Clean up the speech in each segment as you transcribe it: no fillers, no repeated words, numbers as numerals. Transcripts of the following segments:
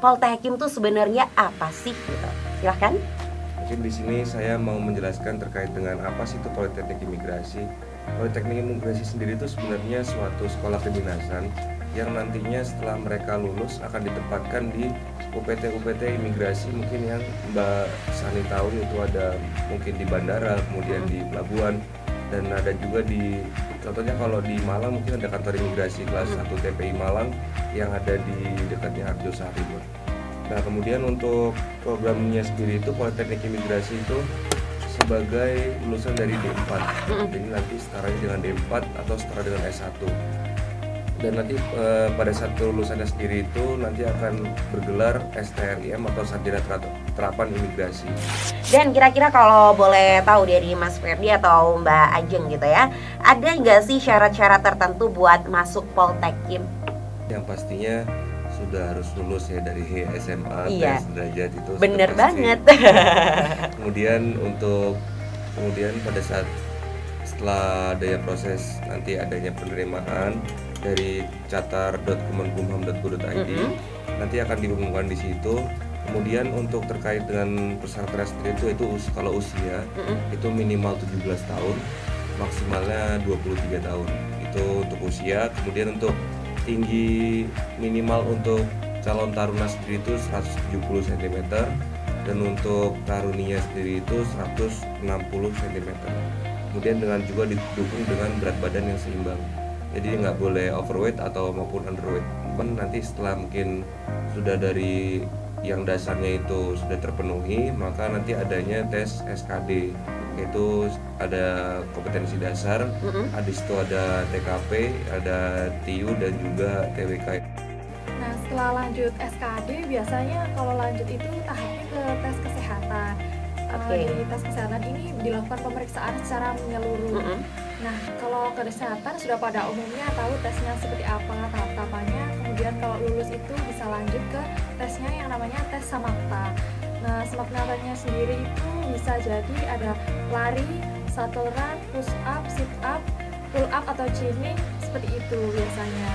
Poltekim tuh sebenarnya apa sih gitu? Silahkan. Mungkin di sini saya mau menjelaskan terkait dengan apa sih itu Politeknik Imigrasi. Politeknik Imigrasi sendiri itu sebenarnya suatu sekolah kedinasan yang nantinya setelah mereka lulus akan ditempatkan di UPT Imigrasi, mungkin yang Mbak Sani tahu itu ada mungkin di bandara, kemudian di pelabuhan, dan ada juga di, contohnya kalau di Malang mungkin ada kantor imigrasi kelas 1 TPI Malang yang ada di dekatnya Arjosari. Nah, kemudian untuk programnya sendiri itu Politeknik Imigrasi itu sebagai lulusan dari D4. Jadi nanti setaranya dengan D4 atau setara dengan S1. Dan nanti pada saat lulusannya sendiri itu nanti akan bergelar STRIM atau Sarjana Terapan Imigrasi. Dan kira-kira kalau boleh tahu dari Mas Ferdi atau Mbak Ajeng gitu ya, ada nggak sih syarat-syarat tertentu buat masuk Poltekim? Yang pastinya sudah harus lulus ya dari SMA, Iya, tes derajat itu bener sudah pasti. banget. Kemudian pada saat setelah adanya proses nanti adanya penerimaan dari catar.kemenkumham.go.id, nanti akan diumumkan di situ. Kemudian untuk terkait dengan persyaratan sendiri itu kalau usia itu minimal 17 tahun, maksimalnya 23 tahun. Itu untuk usia. Kemudian untuk tinggi minimal untuk calon taruna sendiri itu 170 cm dan untuk taruninya sendiri itu 160 cm. Kemudian juga didukung dengan berat badan yang seimbang. Jadi nggak boleh overweight atau maupun underweight. Nanti setelah mungkin sudah dari yang dasarnya itu sudah terpenuhi, maka nanti adanya tes SKD, yaitu ada kompetensi dasar, di situ ada TKP, ada TIU dan juga TWK. Nah, setelah lanjut SKD biasanya kalau lanjut itu tahapnya ke tes kesehatan. Di tes kesehatan ini dilakukan pemeriksaan secara menyeluruh. Nah, kalau ke kesehatan sudah pada umumnya tahu tesnya seperti apa, tahap-tahapannya. Kemudian kalau lulus itu bisa lanjut ke tesnya yang namanya tes Samakta. Nah, Samakta-nya sendiri itu bisa jadi ada lari, shuttle run, push up, sit up, pull up atau chinning, seperti itu biasanya.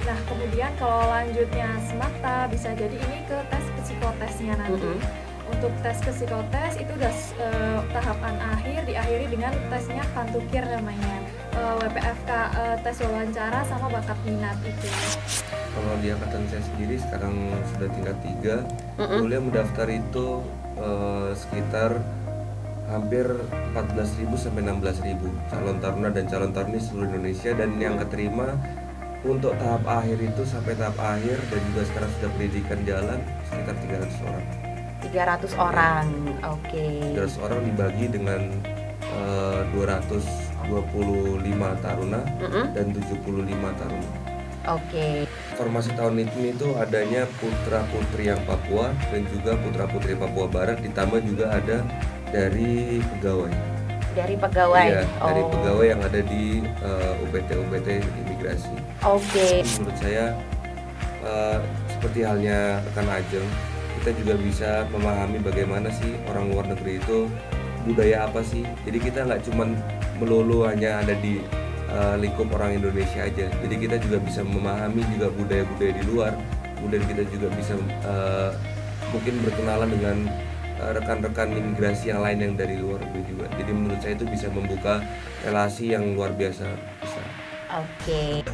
Nah, kemudian kalau lanjutnya Samakta bisa jadi ini ke tes psikotesnya nanti. Untuk tes psikotes itu udah tahapan akhir, diakhiri dengan tesnya Kantukir namanya, WPFK, tes wawancara sama bakat minat itu. Kalau di angkatan saya sendiri sekarang sudah tingkat 3, kuliah mendaftar itu sekitar hampir 14.000 sampai 16.000 calon taruna dan calon taruni seluruh Indonesia, dan yang keterima untuk tahap akhir itu sampai tahap akhir dan juga sekarang sudah pendidikan jalan sekitar 300 orang. 300 orang, oke. 300 orang dibagi dengan 225 taruna dan 75 taruna. Oke. Formasi tahun ini tuh adanya putra putri yang Papua dan juga putra putri Papua Barat, ditambah juga ada dari pegawai. Dari pegawai. Iya, dari pegawai yang ada di UPT Imigrasi. Oke. Menurut saya seperti halnya rekan Ajeng, kita juga bisa memahami bagaimana sih orang luar negeri itu budaya apa sih. Jadi kita nggak cuman melulu hanya ada di lingkup orang Indonesia aja. Jadi kita juga bisa memahami juga budaya-budaya di luar. Kemudian kita juga bisa mungkin berkenalan dengan rekan-rekan imigrasi yang lain yang dari luar negeri juga. Jadi menurut saya itu bisa membuka relasi yang luar biasa besar. Oke.